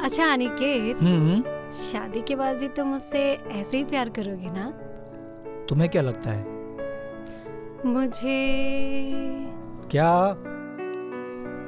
अच्छा अनिकेत, हम्म। शादी के बाद भी तुम मुझसे ऐसे ही प्यार करोगे ना? तुम्हें क्या लगता है? मुझे क्या?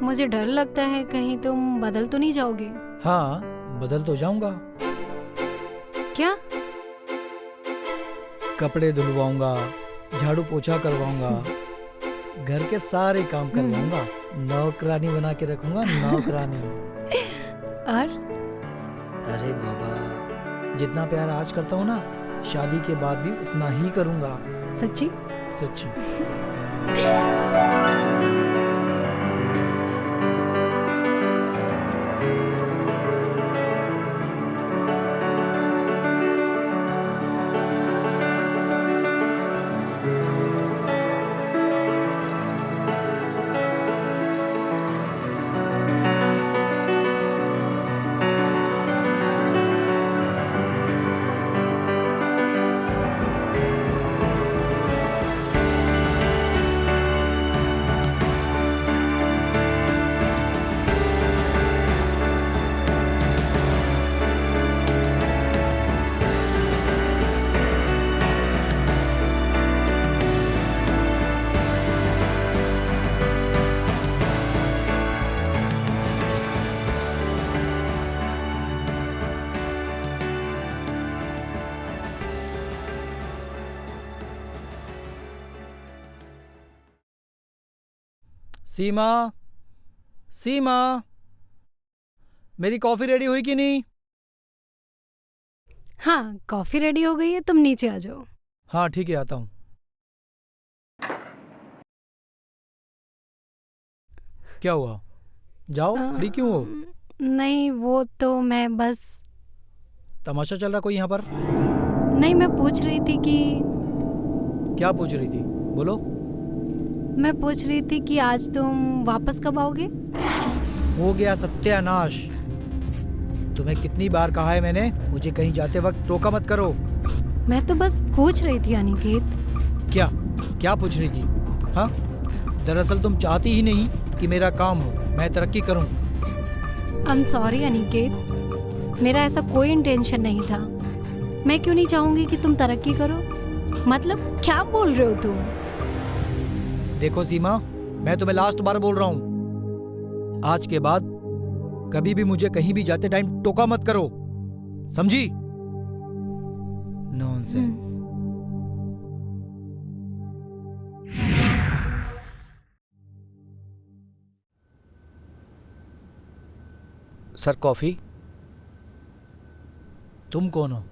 मुझे डर लगता है कहीं तुम बदल तो नहीं जाओगे। हाँ, बदल तो जाऊंगा। क्या? कपड़े धुलवाऊंगा, झाड़ू पोछा करवाऊंगा, घर के सारे काम करवाऊंगा, नौकरानी बना के रखूंगा, नौकरानी। और अरे बाबा, जितना प्यार आज करता हूँ ना, शादी के बाद भी उतना ही करूंगा। सच्ची? सच्ची। सीमा, सीमा, मेरी कॉफी रेडी हुई कि नहीं? हाँ, कॉफी रेडी हो गई है, तुम नीचे आ जाओ। हाँ ठीक है, आता हूँ। क्या हुआ? जाओ, खड़ी क्यों हो? नहीं, वो तो मैं बस तमाशा चल रहा कोई यहाँ पर? नहीं, मैं पूछ रही थी कि क्या पूछ रही थी? बोलो। मैं पूछ रही थी कि आज तुम वापस कब आओगे? हो गया सत्यानाश। तुम्हें कितनी बार कहा है मैंने, मुझे कहीं जाते वक्त टोका मत करो। मैं तो बस पूछ रही थी अनिकेत। क्या? क्या पूछ रही थी? हाँ, दरअसल तुम चाहती ही नहीं कि मेरा काम हो, मैं तरक्की करूं। आई एम सॉरी अनिकेत, मेरा ऐसा कोई इंटेंशन नहीं था। मैं क्यों नहीं चाहूंगी कि तुम तरक्की करो? मतलब क्या बोल रहे हो तुम? देखो सीमा, मैं तुम्हें लास्ट बार बोल रहा हूं, आज के बाद कभी भी मुझे कहीं भी जाते टाइम टोका मत करो, समझी? नॉनसेंस। Sir coffee. तुम कौन हो?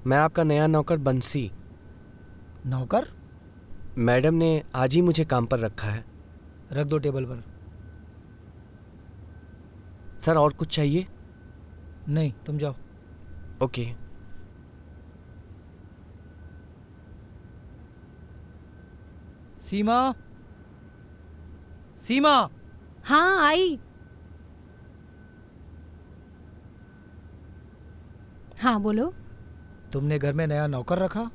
मैं आपका नया नौकर बंसी। नौकर? मैडम ने आज ही मुझे काम पर रखा है। रख दो टेबल पर। सर और कुछ चाहिए? नहीं, तुम जाओ। ओके। सीमा, सीमा। हाँ आई। हाँ बोलो। तुमने घर में नया नौकर रखा?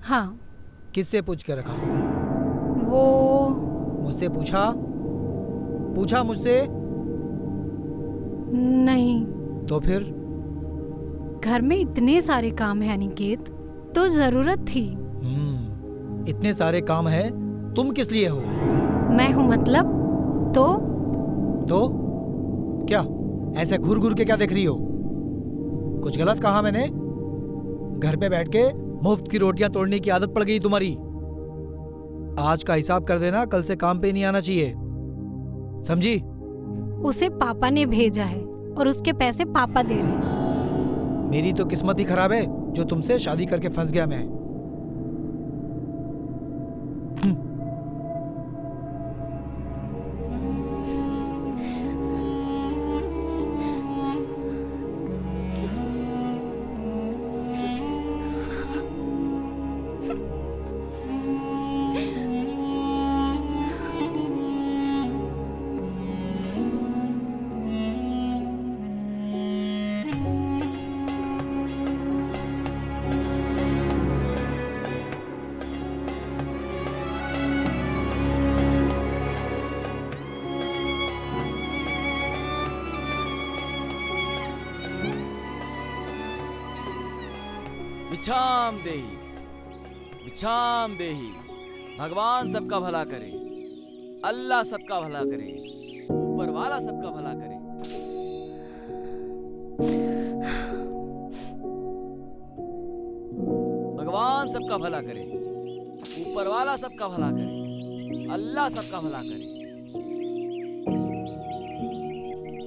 हाँ। किससे पूछ के रखा? वो मुझसे पूछा? पूछा मुझसे? नहीं। तो फिर? घर में इतने सारे काम है अनिकेत, तो जरूरत थी। इतने सारे काम हैं, तुम किस लिए हो? मैं हूँ मतलब? तो क्या ऐसे घूर घूर के क्या देख रही हो? कुछ गलत कहा मैंने? घर पे बैठ के मुफ्त की रोटियां तोड़ने की आदत पड़ गई तुम्हारी। आज का हिसाब कर देना, कल से काम पे नहीं आना चाहिए, समझी? उसे पापा ने भेजा है और उसके पैसे पापा दे रहे हैं। मेरी तो किस्मत ही खराब है जो तुमसे शादी करके फंस गया मैं। बिछाम देही, बिछाम देही। भगवान सबका भला करे, अल्लाह सबका भला करे, ऊपर वाला सबका भला करे। भगवान सबका भला करे, ऊपर वाला सबका भला करे, अल्लाह सबका भला करे।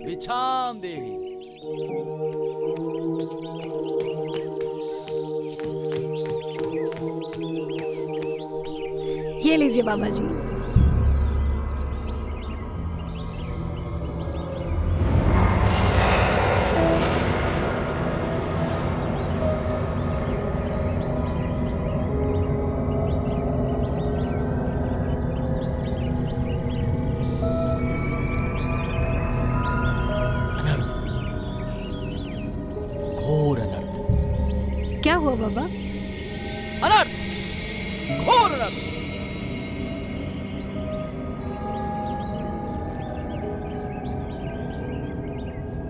बिछाम देही। ये लीजिए बाबा जी। अनर्थ, घोर अनर्थ, क्या हुआ बाबा? अनर्थ, घोर अनर्थ।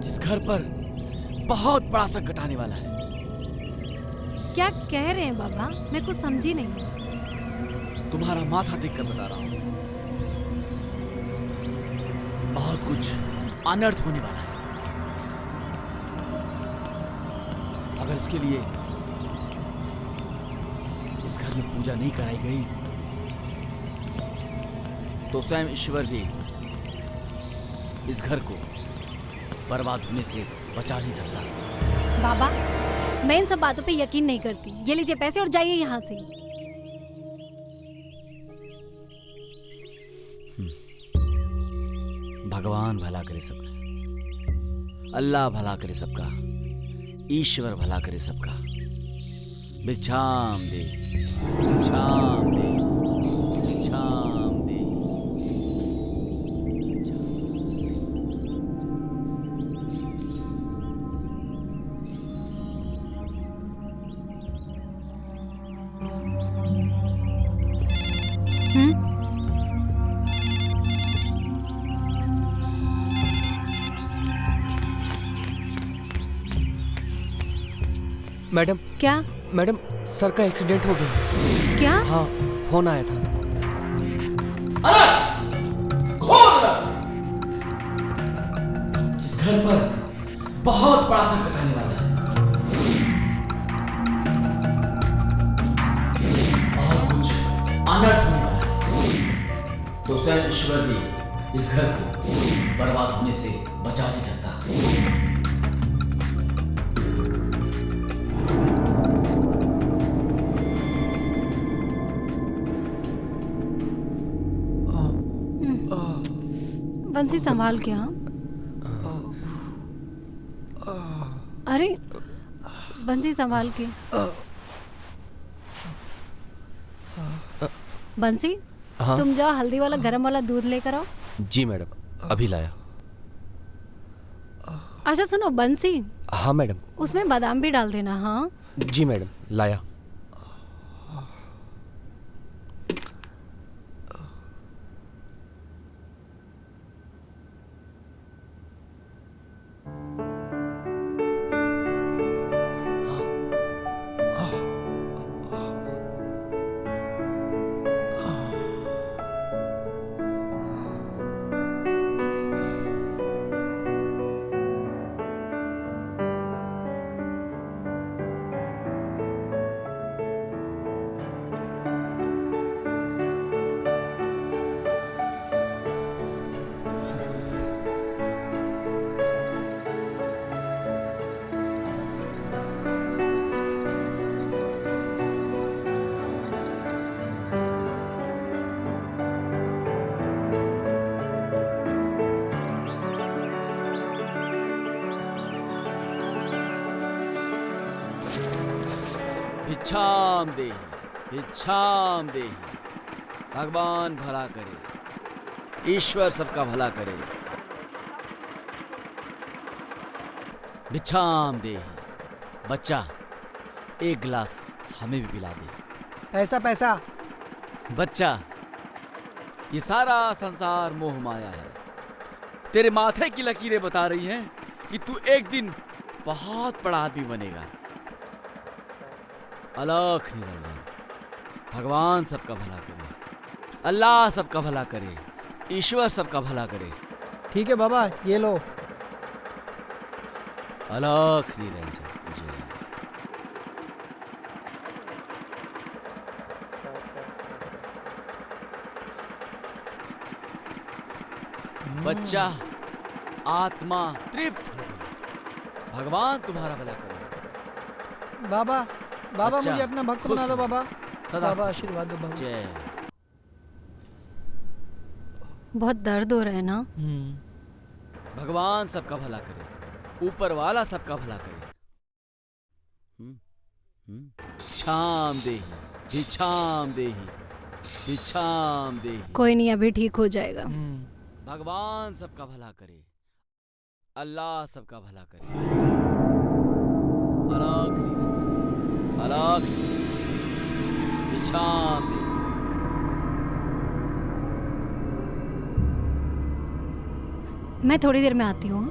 इस घर पर बहुत बड़ा संकट आने वाला है। क्या कह रहे हैं बाबा? मैं कुछ समझी नहीं। तुम्हारा माथा देखकर बता रहा हूं। बहुत कुछ अनर्थ होने वाला है। अगर इसके लिए इस घर में पूजा नहीं कराई गई तो स्वयं ईश्वर भी इस घर को बर्बाद होने से बचा नहीं सकता। बाबा, मैं इन सब बातों पे यकीन नहीं करती। ये लीजिए पैसे और जाइए यहाँ से। भगवान भला करे सबका, अल्लाह भला करे सबका, ईश्वर भला करे सबका। भिक्षाम दे, भिक्षाम दे, भिक्षाम दे। हम्म? मैडम, क्या? मैडम सर का एक्सीडेंट हो गया। क्या? हाँ, फोन आया था। इस घर पर बहुत बड़ा संकट आने वाला है। बहुत कुछ अनर्थ होने वाला है। तो स्वयं ईश्वर भी इस घर को बर्बाद होने से बचा नहीं सकता। बंसी संभाल के। हाँ, अरे बंसी संभाल के। बंसी, हाँ? तुम जाओ हल्दी वाला गरम वाला दूध लेकर आओ। जी मैडम, अभी लाया। अच्छा सुनो बंसी, हाँ मैडम। उसमें बादाम भी डाल देना। हाँ जी मैडम, लाया। भिक्षाम देहि, भिक्षाम देहि। भगवान भला करे, ईश्वर सबका भला करे। भिक्षाम देहि। बच्चा, एक गिलास हमें भी पिला दे। पैसा पैसा। बच्चा, ये सारा संसार मोह माया है। तेरे माथे की लकीरें बता रही हैं कि तू एक दिन बहुत बड़ा आदमी बनेगा। अलख निरंजन, भगवान सबका भला करे, अल्लाह सबका भला करे, ईश्वर सबका भला करे। ठीक है बाबा, ये लो। अलख निरंजन जय। बच्चा आत्मा तृप्त हो गई। भगवान तुम्हारा भला करे। बाबा बाबा बच्चा, मुझे अपना भक्त खुश बना दो रहो। बाबा। सदा बाबा खुश आशीर्वाद दो बाबा। जय। बहुत दर्द हो रहा है ना? भगवान सबका भला करे, ऊपर वाला सबका भला करे। भिक्षाम देहि, भिक्षाम देहि, भिक्षाम देहि। कोई नहीं, अभी ठीक हो जाएगा। भगवान सबका भला करे, अल्लाह सबका भला करे। अलख निरंजन, अलख निरंजन, भिक्षाम देहि। मैं थोड़ी देर में आती हूँ।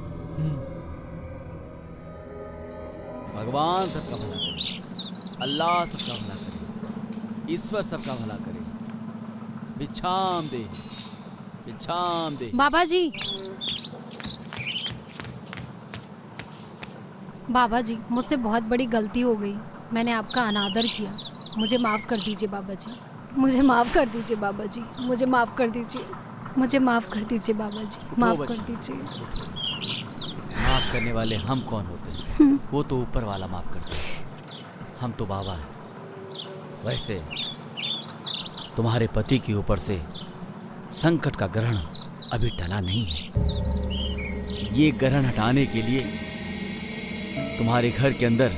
भगवान सबका भला करे, अल्लाह सबका भला करे, ईश्वर सबका भला करे। भिक्षाम दे, भिक्षाम दे। बाबा जी, बाबा जी, मुझसे बहुत बड़ी गलती हो गई। मैंने आपका अनादर किया, मुझे माफ़ कर दीजिए बाबा जी। मुझे माफ़ कर दीजिए बाबा जी, मुझे माफ़ कर दीजिए, मुझे माफ़ कर दीजिए बाबा जी, माफ़ कर दीजिए। माफ करने वाले हम कौन होते हैं? वो तो ऊपर वाला माफ करता है, हम तो बाबा हैं। वैसे तुम्हारे पति के ऊपर से संकट का ग्रहण अभी टला नहीं है। ये ग्रहण हटाने के लिए तुम्हारे घर के अंदर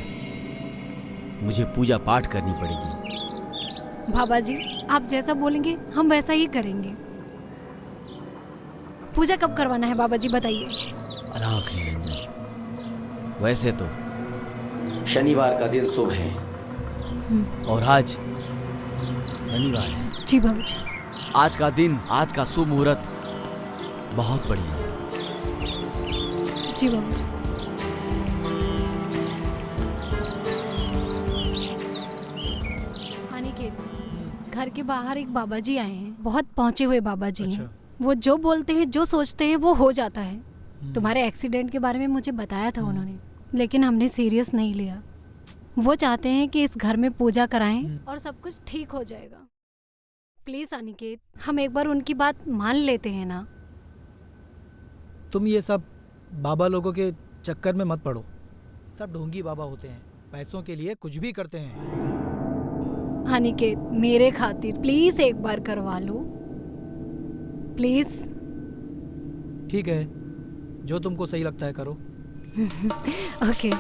मुझे पूजा पाठ करनी पड़ेगी। बाबा जी, आप जैसा बोलेंगे हम वैसा ही करेंगे। पूजा कब करवाना है बाबा जी, बताइए। अलख निरंजन, वैसे तो शनिवार का दिन शुभ है। और आज शनिवार है। जी बाबा जी। आज का दिन, आज का शुभ मुहूर्त बहुत बढ़िया है। जी बाबा जी। अनिकेत, घर के बाहर एक बाबा जी आए हैं, बहुत पहुंचे हुए बाबा जी हैं। वो जो बोलते हैं, जो सोचते हैं, वो हो जाता है। तुम्हारे एक्सीडेंट के बारे में मुझे बताया था उन्होंने, लेकिन हमने सीरियस नहीं लिया। वो चाहते हैं कि इस घर में पूजा कराएं और सब कुछ ठीक हो जाएगा। प्लीज अनिकेत, हम एक बार उनकी बात मान लेते हैं ना। तुम ये सब बाबा लोगों के चक्कर में मत पड़ो। सब ढोंगी बाबा होते हैं, पैसों के लिए कुछ भी करते हैं। अनिकेत, मेरे खातिर प्लीज एक बार करवा लो, प्लीज। ठीक है, जो तुमको सही लगता है करो। ओके।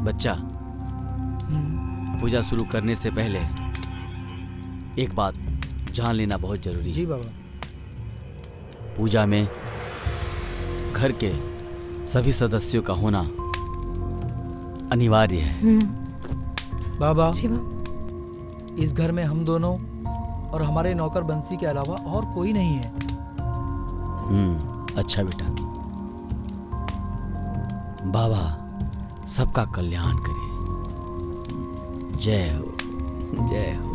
बच्चा, पूजा शुरू करने से पहले एक बात जान लेना बहुत जरूरी है। जी बाबा। पूजा में घर के सभी सदस्यों का होना अनिवार्य है। बाबा, जी बाबा। इस घर में हम दोनों और हमारे नौकर बंसी के अलावा और कोई नहीं है। अच्छा बेटा। बाबा सबका कल्याण करे। जय हो, जय हो।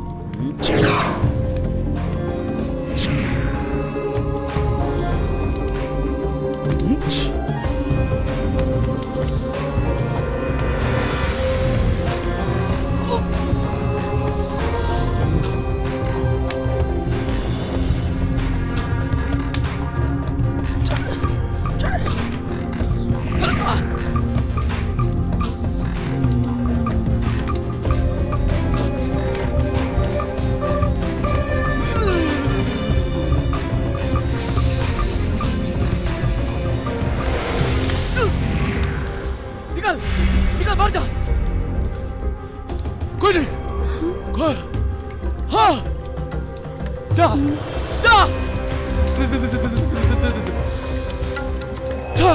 जा,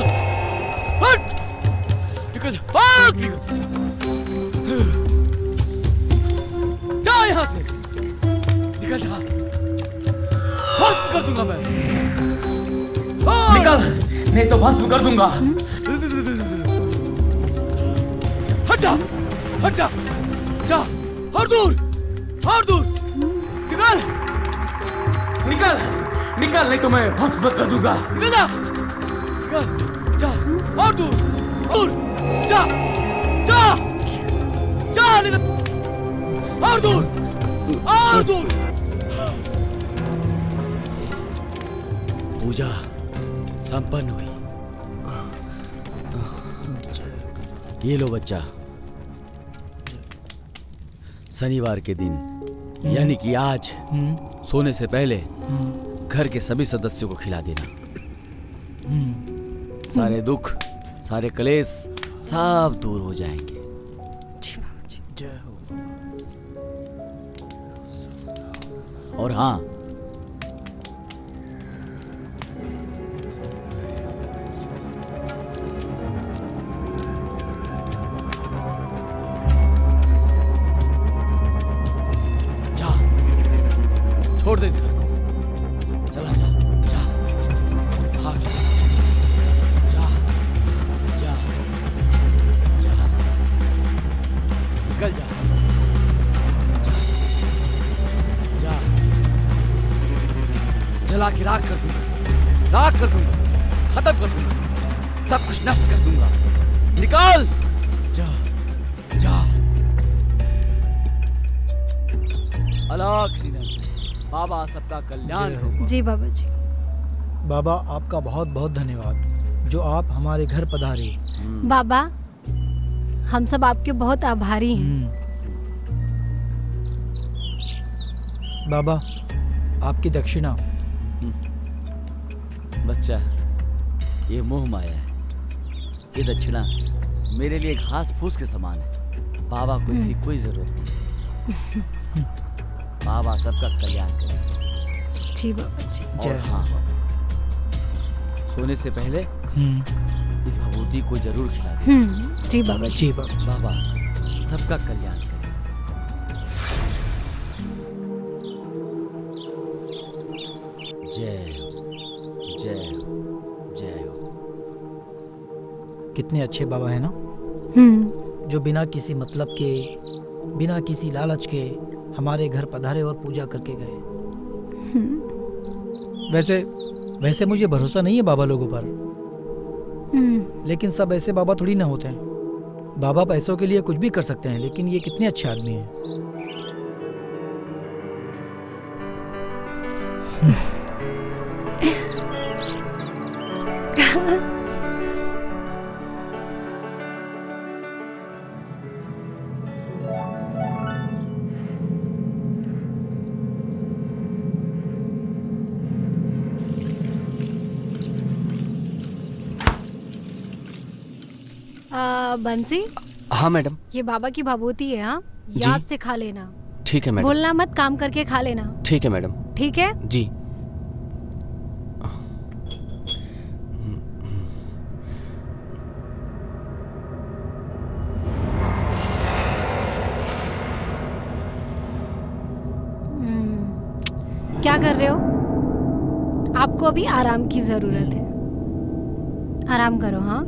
हट, निकल, भाग, निकल, जा यहाँ से, निकल जा, भस्म कर दूंगा मैं, निकल, नहीं तो भस्म कर दूंगा। हट जा, हट जा, जा, और दूर, निकल, निकल, निकल, नहीं तो मैं भस्म कर दूंगा। निकल जा, निकल, जा, और दूर, जा, जा, जा, निकल, और दूर, पूजा संपन्न हुई। ये लो बच्चा, शनिवार के दिन यानी कि आज सोने से पहले घर के सभी सदस्यों को खिला देना। सारे दुख, सारे कलेश सब दूर हो जाएंगे। जी बाबा जी। जय हो। और हाँ, जा, छोड़ दे इस घर को, चला जा, जा, भाग जा, जा, जा, जा, निकल जा, जा, जा, जला के राख कर दूंगा, खत्म कर दूंगा, सब कुछ नष्ट कर दूंगा। निकाल, जा, जा, अलग बाबा सबका कल्याण करो। जी बाबा जी। बाबा आपका बहुत बहुत धन्यवाद जो आप हमारे घर पधारे। बाबा हम सब आपके बहुत आभारी हैं। बाबा आपकी दक्षिणा। बच्चा, ये मोह माया है, ये दक्षिणा मेरे लिए घास फूस के समान है। बाबा को इसकी कोई जरूरत नहीं। बाबा सबका कल्याण करे। जी बाबा जी। और हाँ, सोने से पहले इस भभूति को जरूर खिला दे। जी बाबा जी। जी बाबा। बाबा सबका कल्याण करे। जय हो, जय हो, जय हो। कितने अच्छे बाबा है ना, जो बिना किसी मतलब के, बिना किसी लालच के हमारे घर पधारे और पूजा करके गए। वैसे मुझे भरोसा नहीं है बाबा लोगों पर, लेकिन सब ऐसे बाबा थोड़ी ना होते हैं। बाबा पैसों के लिए कुछ भी कर सकते हैं, लेकिन ये कितने अच्छे आदमी हैं। बंसी, हाँ मैडम। ये बाबा की भभूति है। हाँ, याद से खा लेना। ठीक है मैडम। बोलना मत, काम करके खा लेना। ठीक है मैडम। ठीक है जी। क्या कर रहे हो? आपको अभी आराम की जरूरत है। आराम करो। हाँ,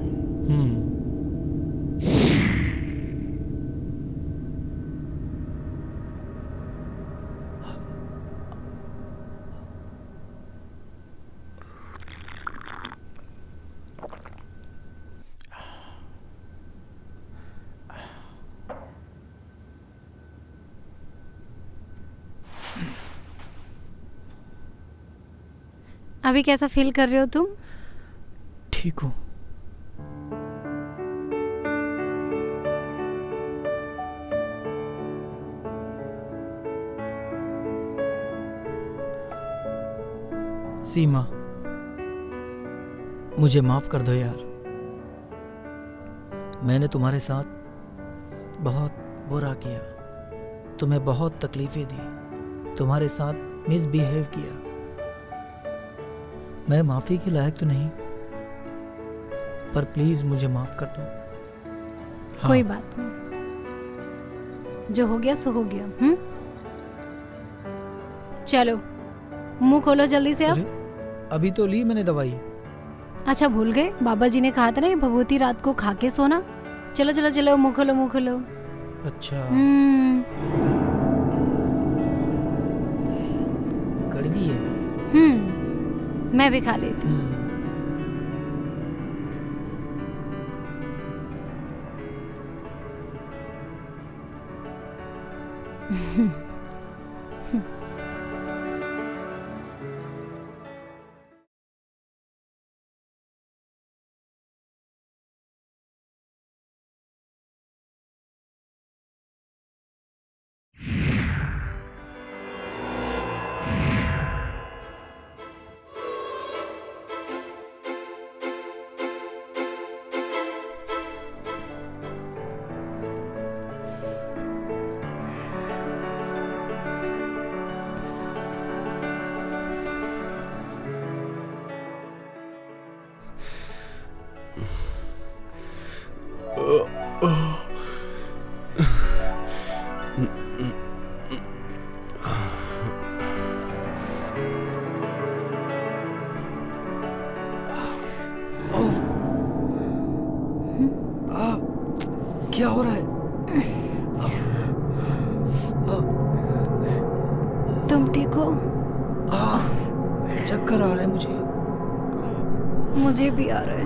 अभी कैसा फील कर रहे हो तुम? ठीक हूँ। सीमा, मुझे माफ कर दो यार। मैंने तुम्हारे साथ बहुत बुरा किया, तुम्हें बहुत तकलीफें दी, तुम्हारे साथ मिसबिहेव किया। मैं माफी के लायक तो नहीं, पर प्लीज मुझे माफ कर दो। हाँ। कोई बात नहीं, जो हो गया सो हो गया। चलो मुंह खोलो जल्दी से अरे, अब। अभी तो ली मैंने दवाई। अच्छा भूल गए, बाबा जी ने कहा था ना ये भभूति रात को खा के सोना। चलो चलो चलो, मुंह खोलो मुंह खोलो। अच्छा, हम्म कड़वी है। मैं भी खा लेती हूँ। क्या हो रहा है? तुम ठीक हो? चक्कर आ रहा है मुझे। मुझे भी आ रहा है।